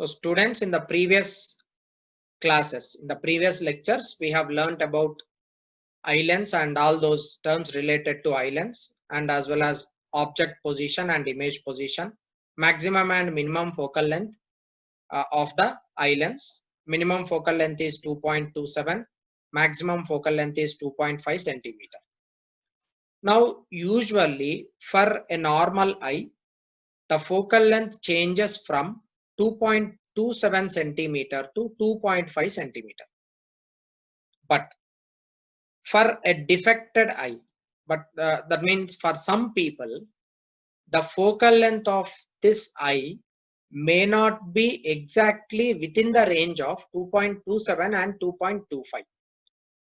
So students, in the previous classes, in the previous lectures, we have learnt about eye lens and all those terms related to eye lens, and as well as object position and image position, maximum and minimum focal length of the eye lens. Minimum focal length is 2.27, maximum focal length is 2.5 centimeter. Now, usually for a normal eye, the focal length changes from 2.27 centimeter to 2.5 centimeter. But for a defected eye, that means for some people, the focal length of this eye may not be exactly within the range of 2.27 and 2.25.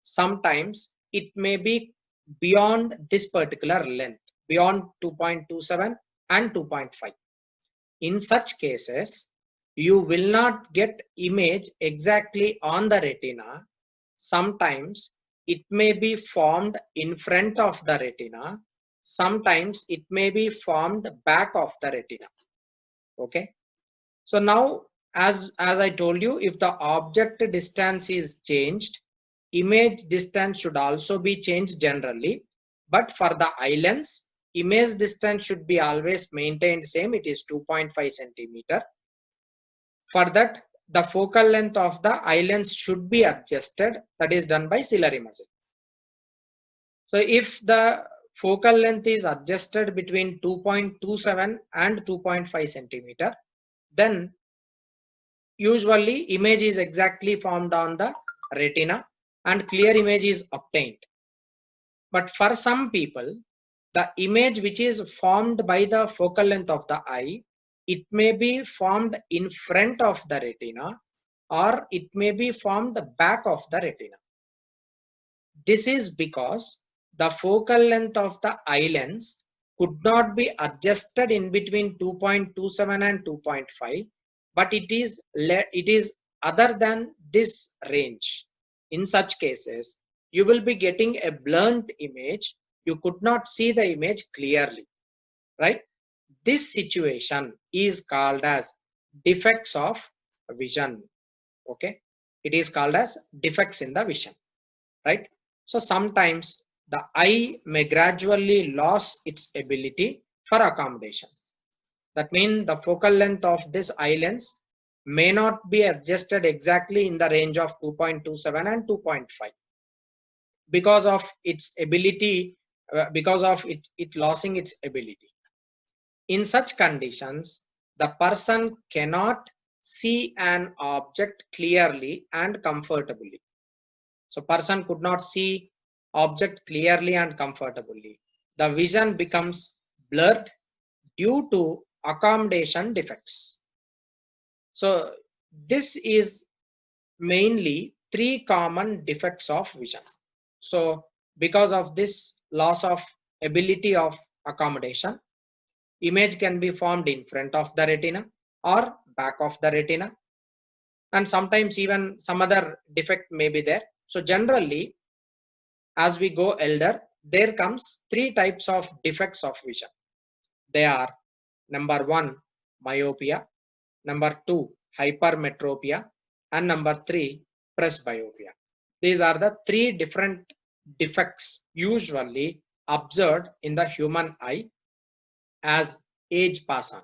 Sometimes it may be beyond this particular length, beyond 2.27 and 2.5. In such cases, you will not get image exactly on the retina. Sometimes it may be formed in front of the retina. Sometimes it may be formed back of the retina. Okay. So now, as I told you, if the object distance is changed, image distance should also be changed generally. But for the eye lens, image distance should be always maintained same. It is 2.5 centimeter. For that, the focal length of the eye lens should be adjusted. That is done by ciliary muscle. So if the focal length is adjusted between 2.27 and 2.5 centimeter, then usually image is exactly formed on the retina and clear image is obtained. But for some people, the image which is formed by the focal length of the eye, it may be formed in front of the retina or it may be formed back of the retina. This is because the focal length of the eye lens could not be adjusted in between 2.27 and 2.5, but it is other than this range. In such cases, you will be getting a blurred image. You could not see the image clearly, right? This situation is called as defects of vision. Okay, it is called as defects in the vision, right? So sometimes the eye may gradually lose its ability for accommodation. That means the focal length of this eye lens may not be adjusted exactly in the range of 2.27 and 2.5 because of its ability, because of it losing its ability. In such conditions, the person cannot see an object clearly and comfortably. So person could not see object clearly and comfortably. The vision becomes blurred due to accommodation defects. So this is mainly three common defects of vision. So because of this loss of ability of accommodation, image can be formed in front of the retina or back of the retina, and sometimes even some other defect may be there. So generally, as we go elder, there comes three types of defects of vision. They are: number 1, myopia; number 2, hypermetropia; and number 3, presbyopia. These are the three different defects usually observed in the human eye as age pass on.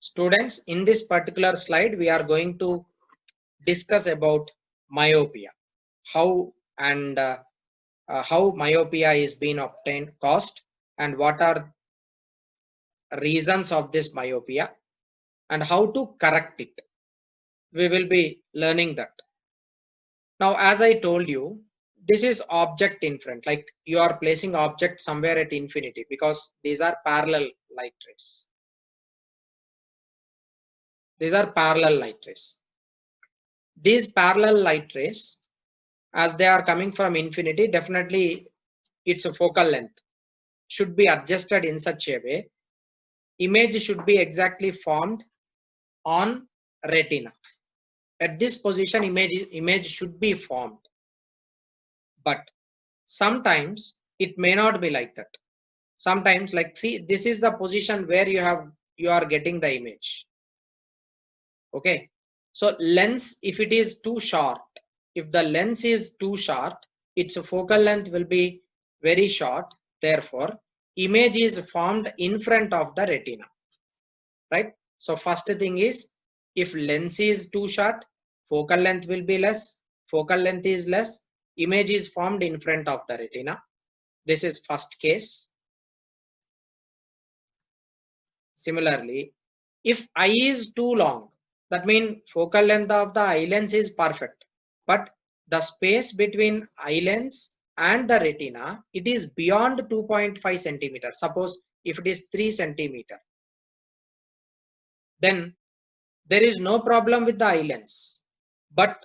Students, in this particular slide, we are going to discuss about myopia, how myopia is being obtained, caused, and what are reasons of this myopia and how to correct it. We will be learning that. Now, as I told you, this is object in front, like you are placing object somewhere at infinity because these are parallel light rays. These are parallel light rays. These parallel light rays, as they are coming from infinity, definitely its focal length should be adjusted in such a way. Image should be exactly formed on retina. At this position, image should be formed. But sometimes it may not be like that. Sometimes, like, see, this is the position where you are getting the image. Okay. So lens, if it is too short, if the lens is too short, its focal length will be very short. Therefore, image is formed in front of the retina, right? So first thing is, if lens is too short, focal length will be less. Focal length is less, image is formed in front of the retina. This is first case. Similarly, if eye is too long, that means focal length of the eye lens is perfect, but the space between eye lens and the retina, it is beyond 2.5 centimeter. Suppose if it is 3 centimeter, then there is no problem with the eye lens, but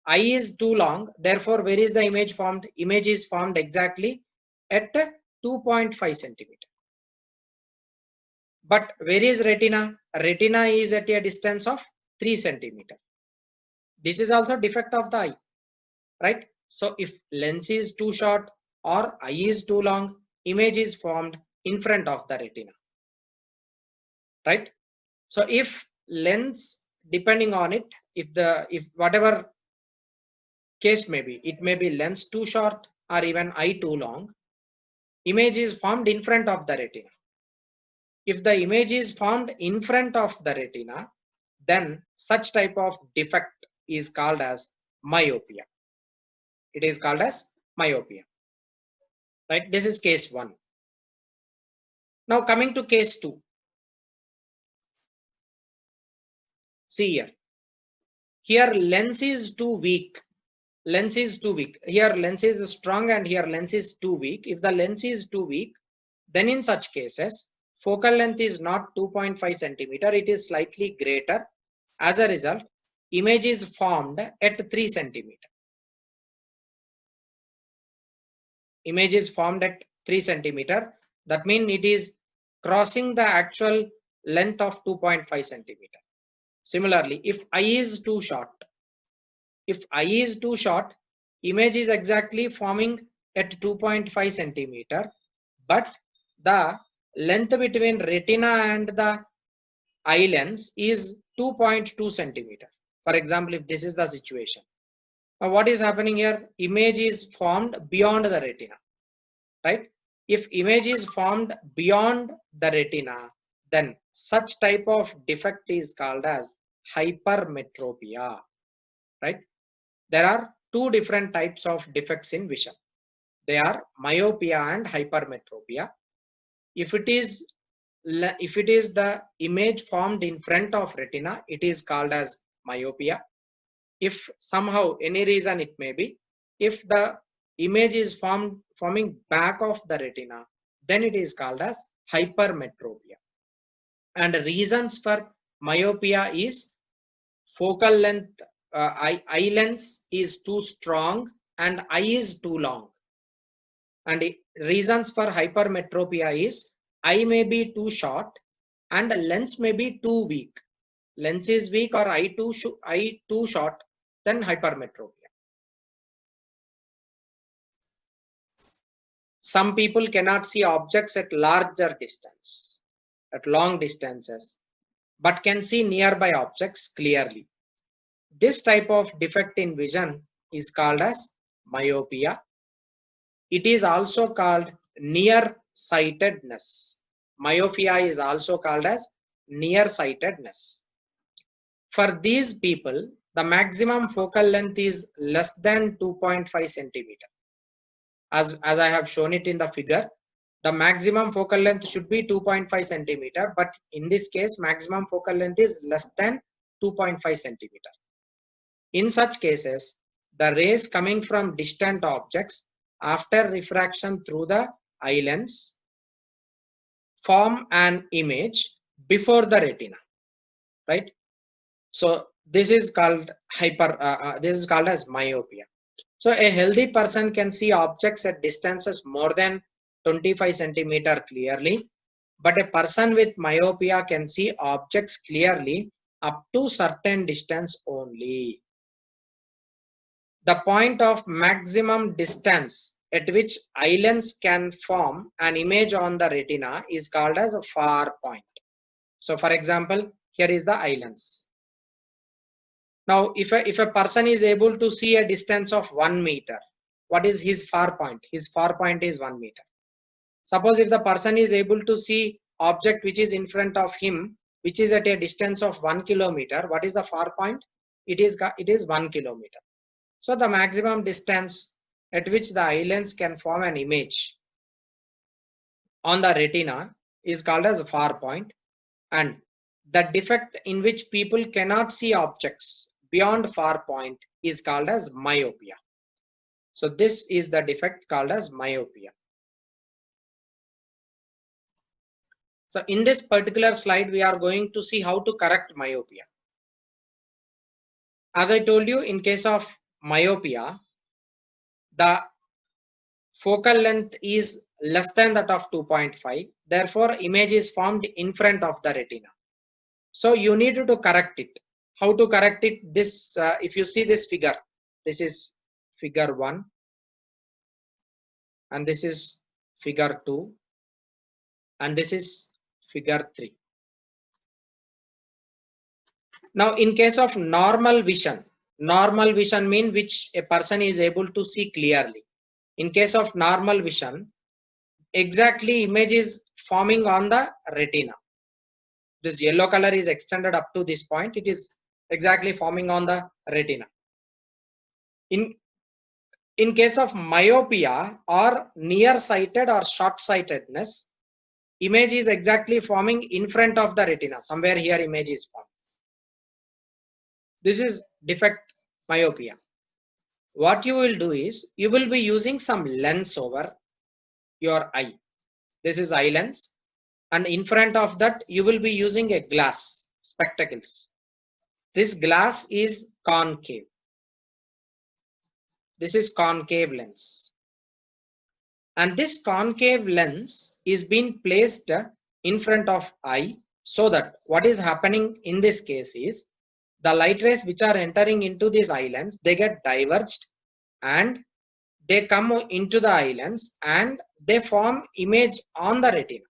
eye is too long. Therefore, where is the image formed? Image is formed exactly at 2.5 centimeter. But where is retina? Retina is at a distance of 3 centimeter. This is also defect of the eye, right? So if lens is too short or eye is too long, image is formed in front of the retina, right? So if lens, depending on it, if whatever case may be, it may be lens too short or even eye too long, image is formed in front of the retina. If the image is formed in front of the retina, then such type of defect is called as myopia. It is called as myopia, right? This is case 1. Now coming to case 2. See here. Here lens is too weak. Lens is too weak. Here lens is strong and here lens is too weak. If the lens is too weak, then in such cases, focal length is not 2.5 centimeter. It is slightly greater. As a result, image is formed at 3 centimeter. Image is formed at 3 centimeter. That means it is crossing the actual length of 2.5 centimeter. Similarly, if eye is too short, image is exactly forming at 2.5 centimeter, but the length between retina and the eye lens is 2.2 centimeter. For example, if this is the situation, now what is happening here? Image is formed beyond the retina, right? If image is formed beyond the retina, then such type of defect is called as hypermetropia, right? There are two different types of defects in vision. They are myopia and hypermetropia. If it is the image formed in front of retina, it is called as myopia. If somehow any reason it may be, if the image is forming back of the retina, then it is called as hypermetropia. And reasons for myopia is focal length, eye lens is too strong and eye is too long. And reasons for hypermetropia is eye may be too short and lens may be too weak. Lens is weak or eye too short, then hypermetropia. Some people cannot see objects at larger distance, at long distances, but can see nearby objects clearly. This type of defect in vision is called as myopia. It is also called nearsightedness. Myopia is also called as nearsightedness. For these people, the maximum focal length is less than 2.5 centimeter. As I have shown it in the figure, the maximum focal length should be 2.5 centimeter, but in this case, maximum focal length is less than 2.5 centimeter. In such cases, the rays coming from distant objects after refraction through the eye lens form an image before the retina, right? So this is called as myopia. So a healthy person can see objects at distances more than 25 centimeter clearly, but a person with myopia can see objects clearly up to certain distance only. The point of maximum distance at which eye lens can form an image on the retina is called as a far point. So for example, here is the eye lens. Now, if a person is able to see a distance of 1 meter, what is his far point? His far point is 1 meter. Suppose if the person is able to see object which is in front of him, which is at a distance of 1 kilometer, what is the far point? It is 1 kilometer. So the maximum distance at which the eye lens can form an image on the retina is called as a far point, and the defect in which people cannot see objects beyond far point is called as myopia. So this is the defect called as myopia. So in this particular slide, we are going to see how to correct myopia. As I told you, in case of myopia, the focal length is less than that of 2.5. Therefore, image is formed in front of the retina. So you need to correct it. How to correct it? This, if you see this figure, this is figure 1, and this is figure 2, and this is figure 3. Now, in case of normal vision means which a person is able to see clearly. In case of normal vision, exactly image is forming on the retina. This yellow color is extended up to this point. It is exactly forming on the retina. In case of myopia or nearsighted or short-sightedness, image is exactly forming in front of the retina. Somewhere here image is formed. This is defect myopia. What you will do is you will be using some lens over your eye. This is eye lens, and in front of that you will be using a glass, spectacles. This glass is concave. This is concave lens, and this concave lens is being placed in front of eye, so that what is happening in this case is the light rays which are entering into this eye lens, they get diverged and they come into the eye lens and they form image on the retina.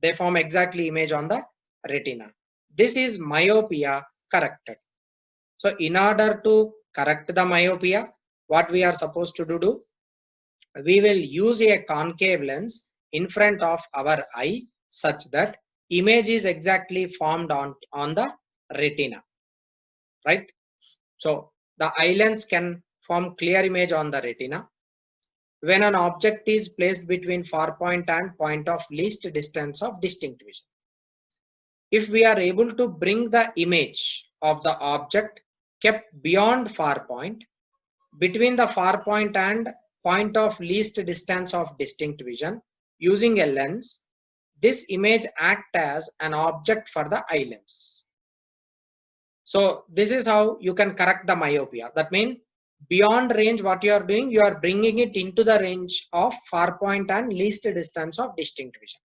They form exactly image on the retina. This is myopia corrected. So in order to correct the myopia, what we are supposed to do, we will use a concave lens in front of our eye such that image is exactly formed on the retina, right? So the eye lens can form clear image on the retina when an object is placed between far point and point of least distance of distinct vision. If we are able to bring the image of the object kept beyond far point, between the far point and point of least distance of distinct vision using a lens, this image acts as an object for the eye lens. So this is how you can correct the myopia. That means beyond range, what you are doing, you are bringing it into the range of far point and least distance of distinct vision.